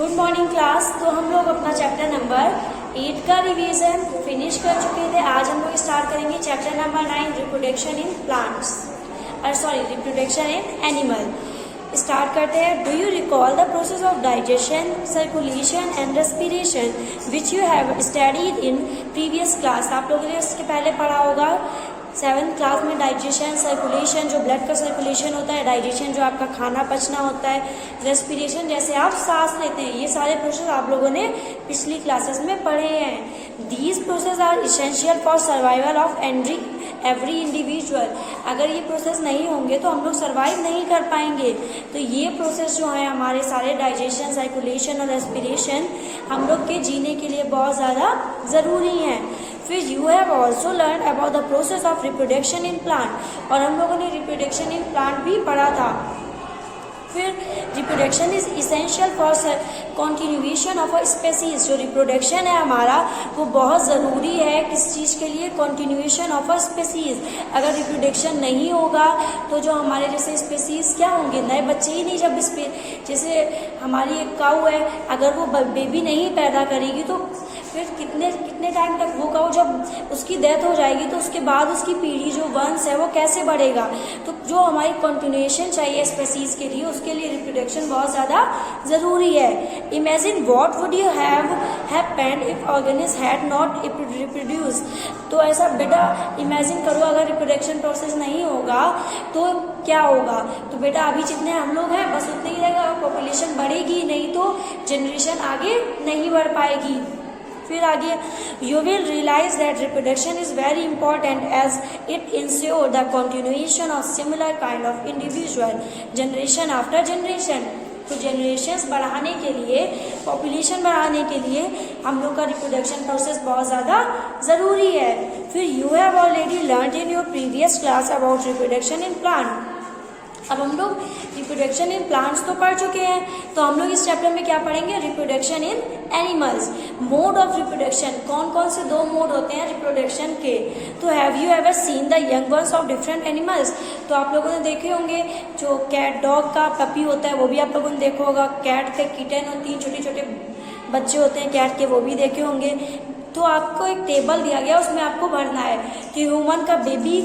Good morning class. तो हम लोग अपना चैप्टर नंबर 8 का रिवीजन फिनिश कर चुके थे। आज हम लोग स्टार्ट करेंगे chapter number 9 reproduction in plants reproduction in animal. Start करते हैं। Do you recall the process of digestion, circulation and respiration which you have studied in previous class. आप लोगों ने इसके पहले पढ़ा होगा 7th क्लास में। डाइजेशन, सर्कुलेशन जो ब्लड का सर्कुलेशन होता है, डाइजेशन जो आपका खाना पचना होता है, रेस्पिरेशन जैसे आप सांस लेते हैं, ये सारे प्रोसेस आप लोगों ने पिछली क्लासेस में पढ़े हैं। These process are essential for survival of every individual. अगर ये प्रोसेस नहीं होंगे तो हम लोग सर्वाइव नहीं कर पाएंगे। तो ये प्रोसेस जो है हमारे सारे डाइजेशन, सर्कुलेशन और रेस्पिरेशन हम लोग के जीने के लिए बहुत ज़्यादा ज़रूरी हैं। फिर you have also learn about the process of reproduction in plant, और हम लोगों ने रिप्रोडक्शन इन प्लांट भी पढ़ा था। फिर reproduction is essential for continuation of a species. जो रिप्रोडक्शन है हमारा वो बहुत ज़रूरी है किस चीज़ के लिए? Continuation of a species. अगर रिप्रोडक्शन नहीं होगा तो जो हमारे जैसे स्पेसीज क्या होंगे, नए बच्चे ही नहीं। जब जैसे हमारी एक काऊ है, अगर वो बेबी नहीं पैदा करेगी तो फिर कितने टाइम तक वो काऊ, जब उसकी डेथ हो जाएगी तो उसके बाद उसकी पीढ़ी जो वंश है वो कैसे बढ़ेगा? तो जो हमारी कंटिन्यूएशन चाहिए स्पेसीज के लिए, उसके लिए रिप्रोडक्शन बहुत ज़्यादा ज़रूरी है। Imagine what would you have happened if organism had not reproduce. तो ऐसा बेटा इमेजिन करो, अगर रिप्रोडक्शन प्रोसेस नहीं होगा तो क्या होगा? तो बेटा अभी जितने हम लोग हैं बस उतने ही रहेगा, पॉपुलेशन बढ़ेगी नहीं तो जनरेशन आगे नहीं बढ़ पाएगी। फिर आगे you will realise that reproduction is very important as it ensure the continuation of similar kind of individual generation after generation. तो जनरेशन्स बढ़ाने के लिए, पॉपुलेशन बढ़ाने के लिए हम लोग का रिप्रोडक्शन प्रोसेस बहुत ज़्यादा ज़रूरी है। फिर you have already learn in your previous class about reproduction in plant. अब हम लोग रिप्रोडक्शन इन प्लांट्स तो पढ़ चुके हैं, तो हम लोग इस चैप्टर में क्या पढ़ेंगे? Reproduction in animals. Mode of reproduction, कौन कौन से 2 मोड होते हैं रिप्रोडक्शन के? तो have you ever seen the young ones of different animals. तो आप लोगों ने देखे होंगे जो कैट डॉग का पपी होता है वो भी आप लोगों ने देखा होगा। कैट के किटन होती हैं, छोटे छोटे बच्चे होते हैं कैट के, वो भी देखे होंगे। तो आपको एक टेबल दिया गया, उसमें आपको भरना है कि ह्यूमन का बेबी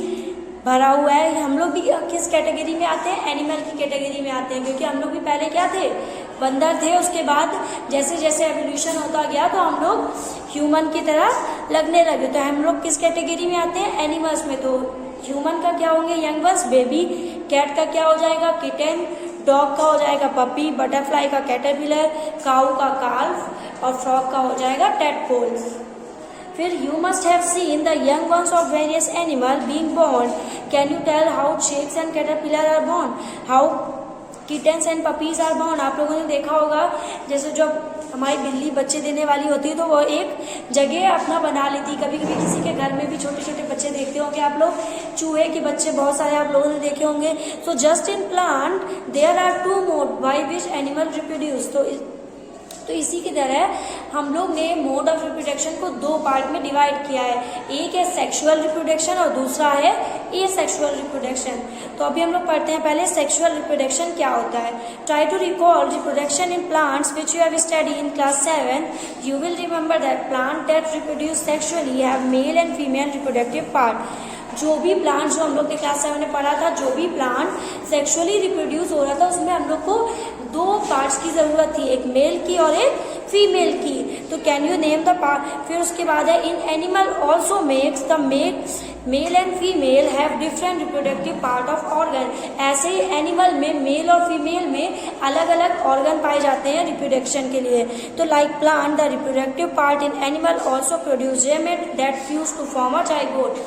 भरा हुआ है। हम लोग भी किस कैटेगरी में आते हैं? एनिमल की कैटेगरी में आते हैं, क्योंकि हम लोग भी पहले क्या थे? बंदर थे। उसके बाद जैसे जैसे एवोल्यूशन होता गया तो हम लोग ह्यूमन की तरह लगने लगे। तो हम लोग किस कैटेगरी में आते हैं? एनिमल्स में। तो ह्यूमन का क्या होंगे? Young ones baby. कैट का क्या हो जाएगा? किटन। डॉग का हो जाएगा पपी। बटरफ्लाई का कैटरपिलर। काऊ का काल्फ। और फ्रॉग का हो जाएगा टेडपोल। फिर you must have seen the young ones of various animal being born. Can you tell how chicks and caterpillar are born? How kittens and puppies are born? आप लोगों ने देखा होगा जैसे जब हमारी बिल्ली बच्चे देने वाली होती है तो वो एक जगह अपना बना लेती। कभी कभी किसी के घर में भी छोटे छोटे बच्चे देखते होंगे आप लोग, चूहे के बच्चे बहुत सारे आप लोगों ने देखे होंगे। So just in plant there are 2 modes by which animal reproduce. तो इसी की तरह हम लोग ने मोड ऑफ रिप्रोडक्शन को 2 पार्ट में डिवाइड किया है। एक है सेक्सुअल रिप्रोडक्शन और दूसरा है एसेक्सुअल रिप्रोडक्शन। तो अभी हम लोग पढ़ते हैं पहले सेक्सुअल रिप्रोडक्शन क्या होता है। Try to recall reproduction in plants which you have study in class 7. You will remember that plant that reproduce sexually have male and female reproductive part. जो भी प्लांट जो हम लोग के क्लास 7 में पढ़ा था, जो भी प्लांट सेक्सुअली रिप्रोड्यूस हो रहा था उसमें हम लोग को 2 पार्ट्स की जरूरत थी, एक मेल की और एक फीमेल की। तो can you name the part? फिर उसके बाद है इन animal also makes the mail and female have different reproductive part of organ. ऐसे ही एनिमल में मेल और फीमेल में अलग अलग ऑर्गन पाए जाते हैं रिप्रोडक्शन के लिए। तो like plant the reproductive part in animal also produce gamete that fuse to form a zygote.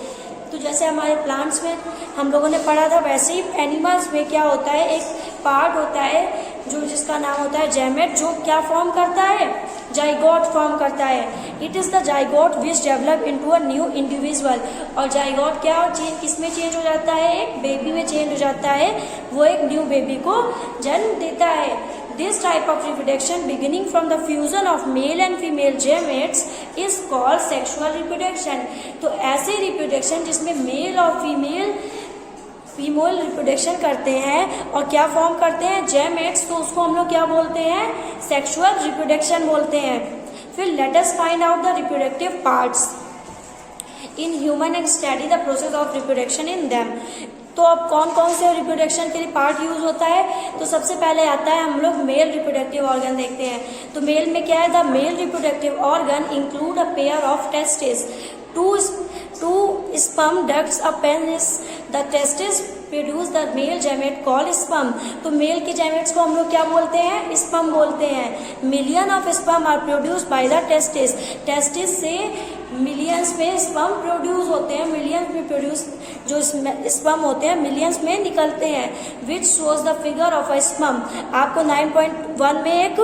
तो जैसे हमारे प्लांट्स में हम लोगों ने पढ़ा था, वैसे ही एनिमल्स में क्या होता है? एक पार्ट होता है जो जिसका नाम होता है जैमेट, जो क्या फॉर्म करता है? जाइगोट फॉर्म करता है। It is the zygote which develop into a new individual. और जाइगोट क्या किस में चेंज हो जाता है? एक बेबी में चेंज हो जाता है, वो एक न्यू बेबी को जन्म देता है। This type of reproduction beginning from the fusion of male and female gametes is called sexual reproduction. तो ऐसे रिप्रोडक्शन जिसमें मेल और फीमेल फीमेल रिप्रोडक्शन करते हैं और क्या फॉर्म करते हैं, गैमेट्स, तो उसको हम लोग क्या बोलते हैं, सेक्सुअल रिप्रोडक्शन बोलते हैं। फिर let us find out the reproductive parts in human and study the process of reproduction in them. तो अब कौन कौन से रिप्रोडक्शन के लिए पार्ट यूज होता है, तो सबसे पहले आता है हम लोग मेल रिप्रोडक्टिव ऑर्गन देखते हैं। तो मेल में क्या है, the mail reproductive organ include a pair of testis, two sperm ducts, a penis. The testis produce the male gamete called sperm. तो मेल के गैमेट्स को हम लोग क्या बोलते हैं, स्पर्म बोलते हैं। Million of sperm are produced by the testis, testis से मिलियंस में स्पर्म प्रोड्यूस होते हैं, मिलियंस में प्रोड्यूस जो स्पर्म होते हैं मिलियंस में निकलते हैं। विच shows the figure of a sperm, आपको 9.1 में एक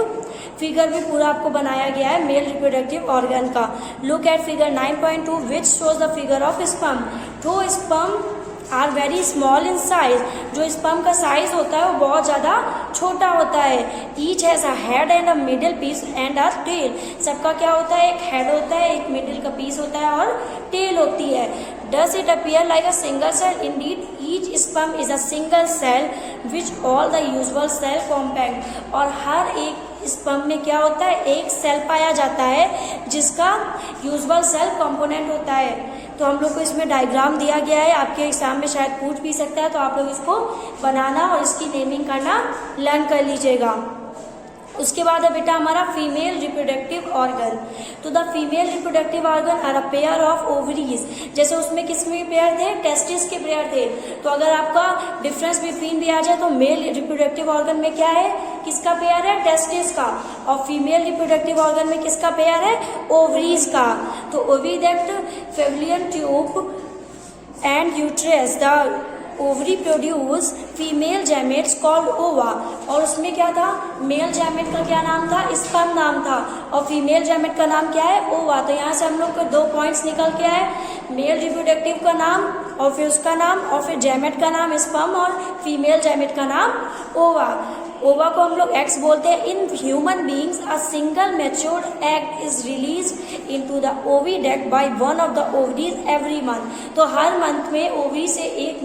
फिगर भी पूरा आपको बनाया गया है मेल रिप्रोडक्टिव ऑर्गन का। Look at figure 9.2 which shows the figure of sperm. तो sperm are very small in size, जो स्पर्म का साइज होता है वो बहुत ज़्यादा छोटा होता है। Each has a head and a middle piece and a tail, सबका क्या होता है, एक हेड होता है, एक मिडिल का पीस होता है और टेल होती है। Does it appear like a single cell? Indeed, each sperm is a single cell which all the usual cell compact. और हर एक स्पर्म में क्या होता है, एक सेल पाया जाता है जिसका यूजुअल सेल कंपोनेंट होता है। तो हम लोग को इसमें डायग्राम दिया गया है, आपके एग्जाम में शायद पूछ भी सकता है, तो आप लोग इसको बनाना और इसकी नेमिंग करना लर्न कर लीजिएगा। उसके बाद है बेटा हमारा फीमेल रिप्रोडक्टिव ऑर्गन। तो the female reproductive organ are a pair of ovaries, जैसे उसमें किसमें पेयर थे, टेस्टिस के पेयर थे। तो अगर आपका डिफरेंस बिटवीन भी आ जाए तो मेल रिप्रोडक्टिव ऑर्गन में क्या है, किसका पेयर है, टेस्टिस का, और फीमेल रिप्रोडक्टिव ऑर्गन में किसका पेयर है, ओवरीज का। तो oviduct, fallopian tube and uterus, the ovary produce female gametes called ova. और उसमें क्या था, मेल गैमेट का क्या नाम था, स्पर्म नाम था, और फीमेल गैमेट का नाम क्या है, ओवा। तो यहाँ से हम लोग को 2 पॉइंट्स निकल के आए, मेल रिप्रोडक्टिव का नाम और फिर उसका नाम, और फिर गैमेट का नाम स्पर्म और फीमेल गैमेट का नाम ओवा। ओवा को हम लोग एक्स बोलते हैं। In human beings a single matured egg is release into the oviduct by one of the ovaries every month. तो हर मंथ में ओवरी से एक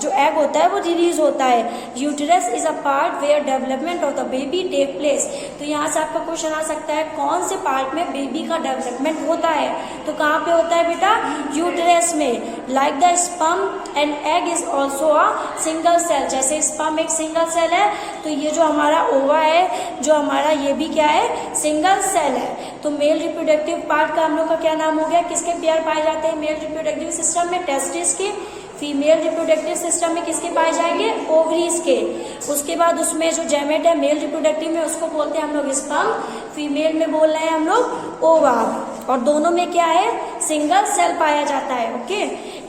जो एग होता है वो रिलीज होता है। Uterus is a part where development of the baby take place. तो यहाँ से आपका क्वेश्चन आ सकता है कौन से पार्ट में बेबी का डेवलपमेंट होता है, तो कहाँ पे होता है बेटा, यूटेरस में। Like the sperm and egg is also a single cell, जैसे स्पर्म एक सिंगल सेल है, तो ये जो हमारा ओवा है, जो हमारा ये भी क्या है, सिंगल सेल है। तो मेल रिप्रोडक्टिव पार्ट का हम लोग का क्या नाम हो गया, किसके पेयर पाए जाते हैं मेल रिप्रोडक्टिव सिस्टम में, टेस्टिस के। फीमेल रिप्रोडक्टिव सिस्टम में किसके पाए जाएंगे, ओवरीज के। उसके बाद उसमें जो गैमेट है मेल रिप्रोडक्टिव में उसको बोलते हैं हम लोग स्पर्म, फीमेल में बोल रहे हैं हम लोग ओवा, और दोनों में क्या है, सिंगल सेल पाया जाता है। ओके,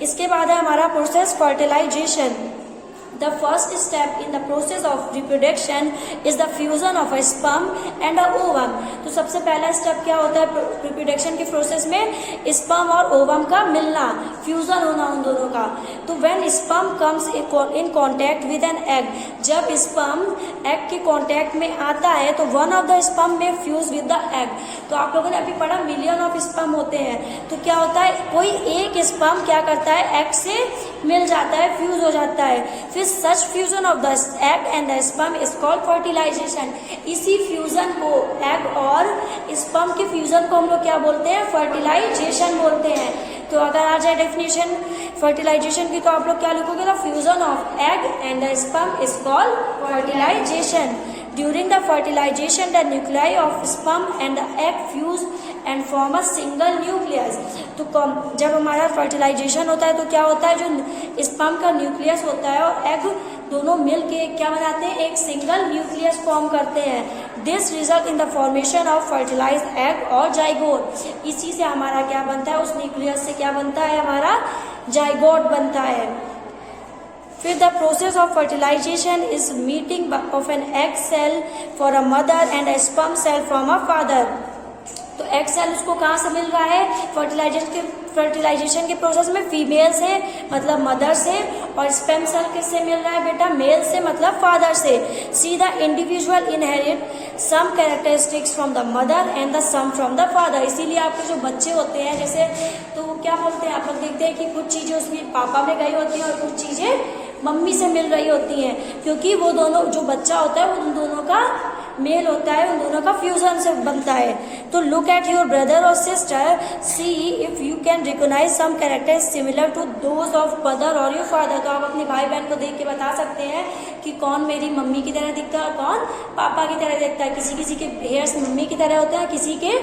इसके बाद है हमारा process fertilisation. The first step in the process of reproduction is the fusion of a sperm and a ovum. तो सबसे पहला स्टेप क्या होता है रिप्रोडक्शन के प्रोसेस में, स्पर्म और ओवम का मिलना, फ्यूजन होना उन दोनों का। तो when sperm comes in contact with an egg, जब स्पर्म एग के कांटेक्ट में आता है तो वन ऑफ द स्पर्म में फ्यूज विद द एग। तो आप लोगों ने अभी पढ़ा मिलियन ऑफ स्पर्म होते हैं, तो क्या होता है, कोई एक स्पर्म क्या करता है, एग से मिल जाता है, फ्यूज हो जाता है। फिर such fusion of the egg and the sperm is called fertilisation. इसी फ्यूजन को, एग और स्पर्म के फ्यूजन को हम लोग क्या बोलते हैं, फर्टिलाइजेशन बोलते हैं। तो अगर आ जाए डेफिनेशन फर्टिलाइजेशन की, तो आप लोग क्या लिखोगे, the fusion of egg and the sperm is called fertilisation. During the fertilization, the nuclei of sperm and the egg fuse and form a single nucleus. तो जब हमारा फर्टिलाइजेशन होता है तो क्या होता है, जो स्पर्म का न्यूक्लियस होता है और एग दोनों मिल के क्या बनाते हैं, एक सिंगल न्यूक्लियस फॉर्म करते हैं। This result in the formation of fertilised egg और जाइगोट। इसी से हमारा क्या बनता है, उस न्यूक्लियस से क्या बनता है, हमारा जाइगोट बनता है। फिर the process of fertilisation is meeting of an egg cell for a mother and a sperm cell from a father. तो एग सेल उसको कहाँ से मिल रहा है? फर्टिलाइजेशन के प्रोसेस में फीमेल से मतलब मदर से, और स्पर्म सेल किससे मिल रहा है बेटा? मेल से मतलब फादर से। See the individual inherit some characteristics from the mother and the some from the father. इसीलिए आपके जो बच्चे होते हैं जैसे तो क्या बोलते हैं आप लोग देखते हैं कि कुछ चीजें उसमें पापा में गई होती हैं और कुछ चीजें मम्मी से मिल रही होती हैं, क्योंकि वो दोनों जो बच्चा होता है वो उन दोनों का मेल होता है, उन दोनों का फ्यूजन से बनता है। तो लुक एट योर ब्रदर और sister, see if you can recognise some characters similar to those of mother और योर फादर। तो आप अपने भाई बहन को देख के बता सकते हैं कि कौन मेरी मम्मी की तरह दिखता है और कौन पापा की तरह दिखता है। किसी किसी के हेयर्स मम्मी की तरह होते हैं, किसी के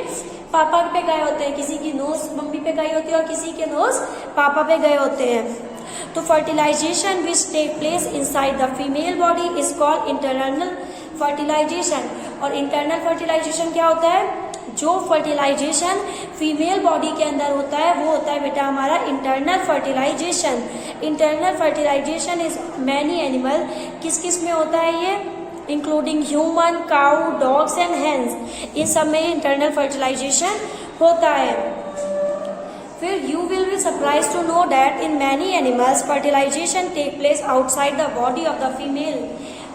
पापा पे गए होते हैं, किसी की नोज मम्मी पे गई होती है और किसी के नोज पापा पे गए होते हैं। तो fertilisation which take place inside the female body is called internal fertilisation. और इंटरनल फर्टिलाइजेशन क्या होता है? जो फर्टिलाइजेशन फीमेल बॉडी के अंदर होता है वो होता है बेटा हमारा internal fertilization. Internal fertilization is many animal, किस किस में होता है ये? Including human, cow, dogs and hens, इन सब में इंटरनल फर्टिलाइजेशन होता है। फिर you will be surprised to know that in many animals fertilization take place outside the body of the female।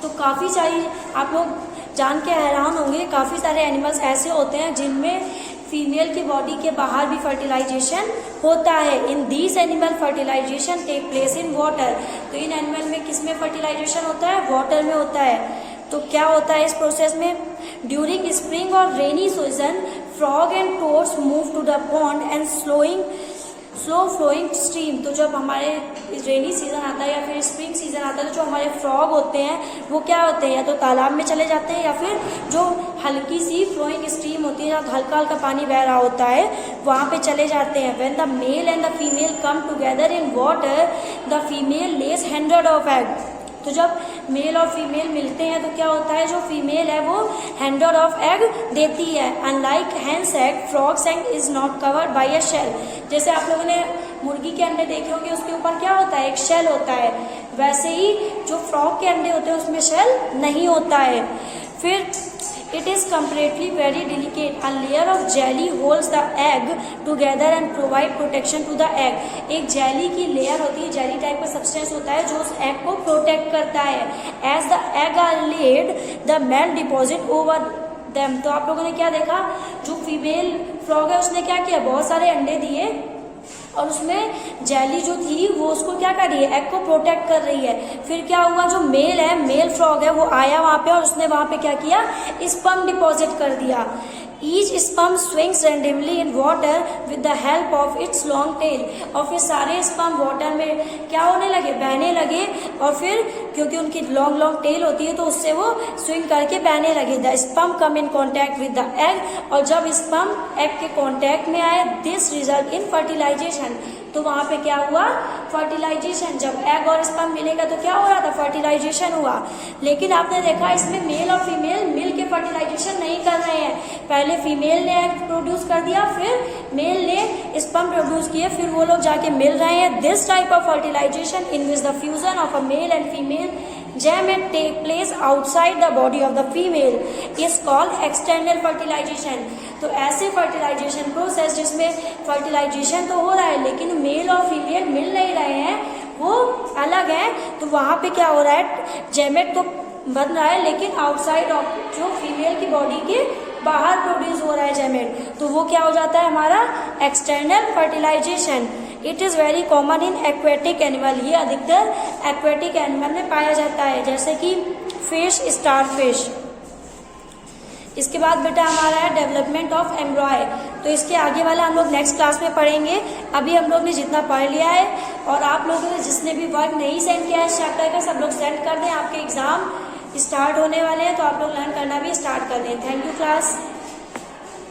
तो काफ़ी सारी आप लोग जान के हैरान होंगे, काफ़ी सारे एनिमल्स ऐसे होते हैं जिनमें फीमेल की बॉडी के बाहर भी फर्टिलाइजेशन होता है। In these animal fertilisation take place in water. तो इन एनिमल में किस में फर्टिलाइजेशन होता है? वाटर में होता है। तो क्या होता है इस प्रोसेस में? ड्यूरिंग स्प्रिंग और rainy season frog and toads move to the pond and slow flowing stream. तो जब हमारे रेनी सीजन आता है या फिर स्प्रिंग सीजन आता है तो जो हमारे फ्रॉग होते हैं वो क्या होते हैं? या तो तालाब में चले जाते हैं या फिर जो हल्की सी फ्लोइंग स्ट्रीम होती है जहाँ हल्का हल्का पानी बह रहा होता है वहाँ पे चले जाते हैं। When the male and the female come together in water the female less 100 of egg. तो जब मेल और फीमेल मिलते हैं तो क्या होता है? जो फीमेल है वो 100 ऑफ एग देती है। Unlike hens egg, frogs egg is not covered by a shell. जैसे आप लोगों ने मुर्गी के अंडे देखे होंगे उसके ऊपर क्या होता है? एक शेल होता है। वैसे ही जो फ्रॉग के अंडे होते हैं उसमें शेल नहीं होता है। फिर it is completely very delicate. A layer of jelly holds the egg together and provide protection to the egg. एक जेली की लेयर होती है, जेली टाइप का सब्सटेंस होता है जो उस एग को प्रोटेक्ट करता है। As the egg are laid, the male deposit over them। तो आप लोगों ने क्या देखा? जो फीमेल फ्रॉग है उसने क्या किया? बहुत सारे अंडे दिए और उसमें जेली जो थी वो उसको क्या कर रही है? एग को प्रोटेक्ट कर रही है। फिर क्या हुआ? जो मेल है, मेल फ्रॉग है, वो आया वहां पे और उसने वहां पे क्या किया? स्पर्म डिपॉजिट कर दिया। Each sperm swings randomly in water with the help of its long tail. और फिर सारे स्पर्म वाटर में क्या होने लगे? बहने लगे। और फिर क्योंकि उनकी लॉन्ग लॉन्ग टेल होती है तो उससे वो स्विंग करके बहने लगे। The sperm come in contact with the egg. और जब स्पर्म एग के कॉन्टैक्ट में आए दिस रिजल्ट इन फर्टिलाइजेशन। तो वहां पे क्या हुआ? फर्टिलाइजेशन। जब एग और स्पर्म मिलेगा तो क्या हो रहा था? फर्टिलाइजेशन हुआ। लेकिन आपने देखा इसमें मेल और फीमेल मिल के फर्टिलाइजेशन नहीं कर रहे हैं। पहले फीमेल ने एग प्रोड्यूस कर दिया, फिर मेल ने स्पर्म प्रोड्यूस किए, फिर वो लोग जाके मिल रहे हैं। This type of fertilisation in which the fusion of a male and female gamete take place outside the body of the female is called external fertilisation. तो ऐसे फर्टिलाइजेशन प्रोसेस जिसमें फर्टिलाइजेशन तो हो रहा है लेकिन मेल और फीमेल मिल नहीं रहे हैं, वो अलग है, तो वहां पे क्या हो रहा है? जेमेट तो बन रहा है लेकिन आउटसाइड ऑफ जो फीमेल की बॉडी के बाहर प्रोड्यूस हो रहा है जेमेट, तो वो क्या हो जाता है? हमारा external fertilisation. It is very common in aquatic animal. ये अधिकतर एक्वेटिक एनिमल में पाया जाता है, जैसे कि फिश, स्टारफिश। इसके बाद बेटा हमारा है डेवलपमेंट ऑफ एम्ब्रॉय। तो इसके आगे वाला हम लोग नेक्स्ट क्लास में पढ़ेंगे। अभी हम लोग ने जितना पढ़ लिया है, और आप लोगों ने जिसने भी वर्क नहीं सेंड किया है इस चैप्टर का, सब लोग सेंड कर दें। आपके एग्जाम स्टार्ट होने वाले हैं तो आप लोग लर्न करना भी स्टार्ट कर दें। Thank you class.